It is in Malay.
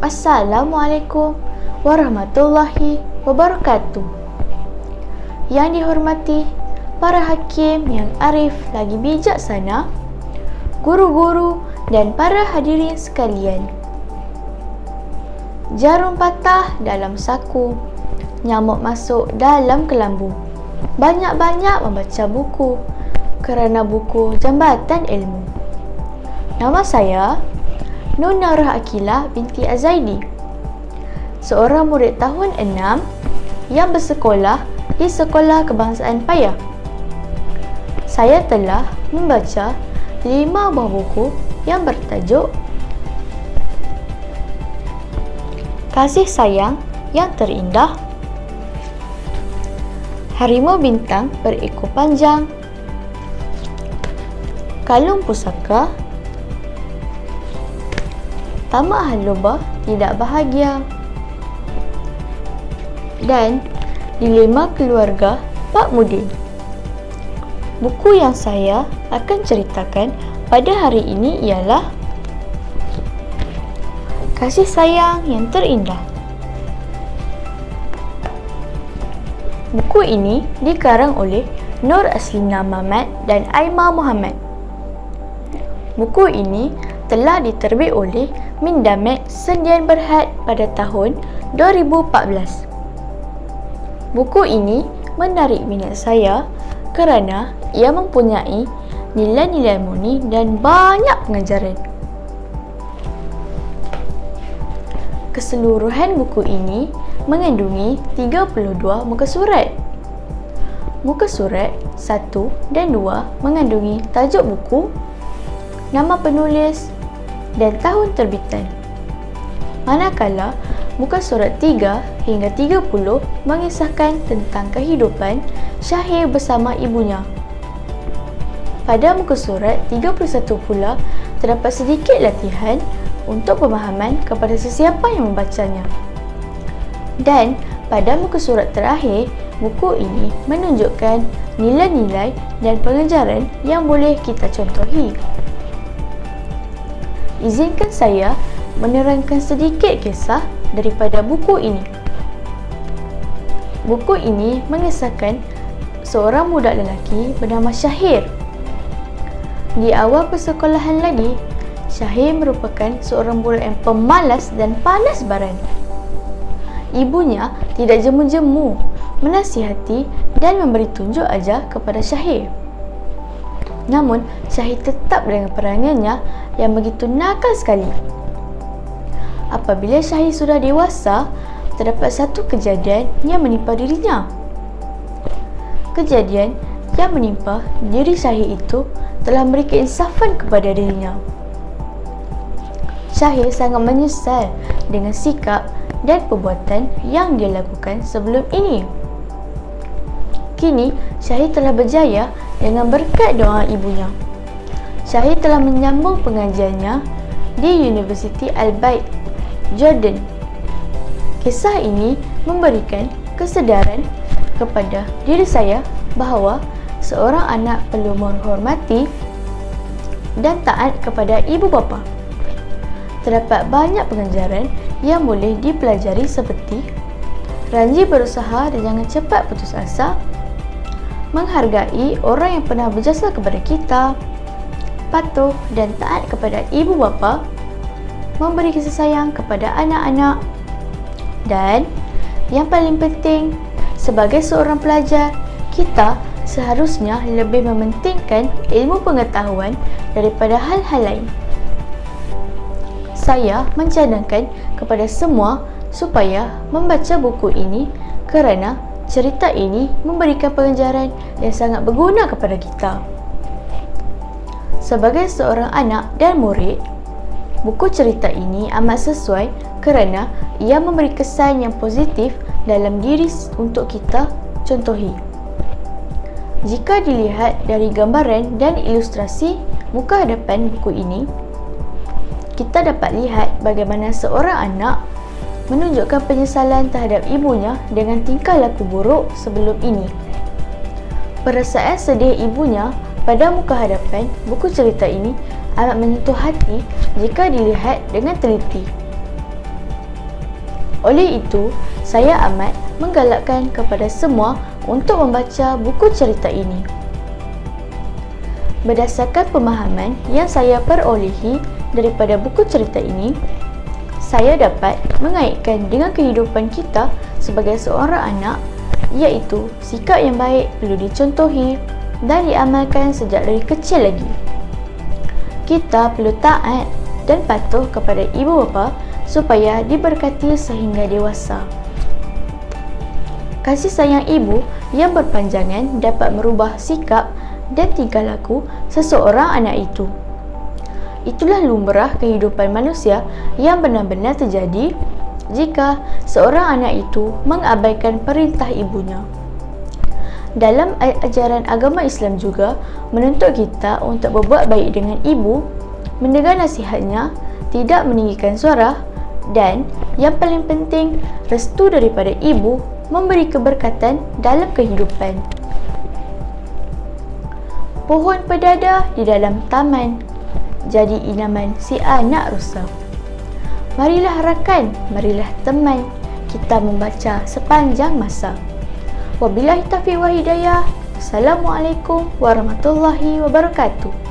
Assalamualaikum warahmatullahi wabarakatuh. Yang dihormati para hakim yang arif lagi bijaksana, guru-guru dan para hadirin sekalian. Jarum patah dalam saku, nyamuk masuk dalam kelambu. Banyak-banyak membaca buku, kerana buku jambatan ilmu. Nama saya Nur Narah Akilah binti Azaidi, seorang murid tahun 6 yang bersekolah di Sekolah Kebangsaan Payah. Saya telah membaca 5 buah buku yang bertajuk Kasih Sayang yang Terindah, Harimau Bintang Berekor Panjang, Kalung Pusaka, Tamak Halubah Tidak Bahagia, dan Dilema Keluarga Pak Mudin. Buku yang saya akan ceritakan pada hari ini ialah Kasih Sayang yang Terindah. Buku ini dikarang oleh Nur Aslina Mamat dan Aimah Muhammad. Buku ini telah diterbit oleh Mindamed Sendian Berhad pada tahun 2014. Buku ini menarik minat saya kerana ia mempunyai nilai-nilai murni dan banyak pengajaran. Keseluruhan buku ini mengandungi 32 muka surat. Muka surat 1 dan 2 mengandungi tajuk buku, nama penulis dan tahun terbitan. Manakala muka surat 3 hingga 30 mengisahkan tentang kehidupan Syahir bersama ibunya. Pada muka surat 31 pula terdapat sedikit latihan untuk pemahaman kepada sesiapa yang membacanya. Dan pada muka surat terakhir, buku ini menunjukkan nilai-nilai dan pengajaran yang boleh kita contohi. Izinkan saya menerangkan sedikit kisah daripada buku ini. Buku ini mengisahkan seorang budak lelaki bernama Syahir. Di awal persekolahan lagi, Syahir merupakan seorang budak yang pemalas dan panas baran. Ibunya tidak jemu-jemu menasihati dan memberi tunjuk ajar kepada Syahir. Namun, Syahir tetap dengan perangannya yang begitu nakal sekali. Apabila Syahir sudah dewasa, terdapat satu kejadian yang menimpa dirinya. Kejadian yang menimpa diri Syahir itu telah memberi keinsafan kepada dirinya. Syahir sangat menyesal dengan sikap dan perbuatan yang dia lakukan sebelum ini. Kini, Syahir telah berjaya dengan berkat doa ibunya. Syahir telah menyambung pengajiannya di Universiti Al-Bait, Jordan. Kisah ini memberikan kesedaran kepada diri saya bahawa seorang anak perlu menghormati dan taat kepada ibu bapa. Terdapat banyak pengajaran yang boleh dipelajari seperti rajin berusaha dan jangan cepat putus asa, menghargai orang yang pernah berjasa kepada kita, patuh dan taat kepada ibu bapa, memberi kasih sayang kepada anak-anak, dan yang paling penting, sebagai seorang pelajar, kita seharusnya lebih mementingkan ilmu pengetahuan daripada hal-hal lain. Saya mencadangkan kepada semua supaya membaca buku ini kerana cerita ini memberikan pengajaran yang sangat berguna kepada kita. Sebagai seorang anak dan murid, buku cerita ini amat sesuai kerana ia memberi kesan yang positif dalam diri untuk kita contohi. Jika dilihat dari gambaran dan ilustrasi muka hadapan buku ini, kita dapat lihat bagaimana seorang anak menunjukkan penyesalan terhadap ibunya dengan tingkah laku buruk sebelum ini. Perasaan sedih ibunya pada muka hadapan buku cerita ini amat menyentuh hati jika dilihat dengan teliti. Oleh itu, saya amat menggalakkan kepada semua untuk membaca buku cerita ini. Berdasarkan pemahaman yang saya perolehi daripada buku cerita ini, saya dapat mengaitkan dengan kehidupan kita sebagai seorang anak, iaitu sikap yang baik perlu dicontohi dan diamalkan sejak dari kecil lagi. Kita perlu taat dan patuh kepada ibu bapa supaya diberkati sehingga dewasa. Kasih sayang ibu yang berpanjangan dapat merubah sikap dan tingkah laku seseorang anak itu. Itulah lumrah kehidupan manusia yang benar-benar terjadi jika seorang anak itu mengabaikan perintah ibunya. Dalam ajaran agama Islam juga menuntut kita untuk berbuat baik dengan ibu, mendengar nasihatnya, tidak meninggikan suara, dan yang paling penting, restu daripada ibu memberi keberkatan dalam kehidupan. Pohon pedada di dalam taman jadi inaman si anak rusa. Marilah rakan, marilah teman, kita membaca sepanjang masa. Wabillahi taufiq wa hidayah. Assalamualaikum warahmatullahi wabarakatuh.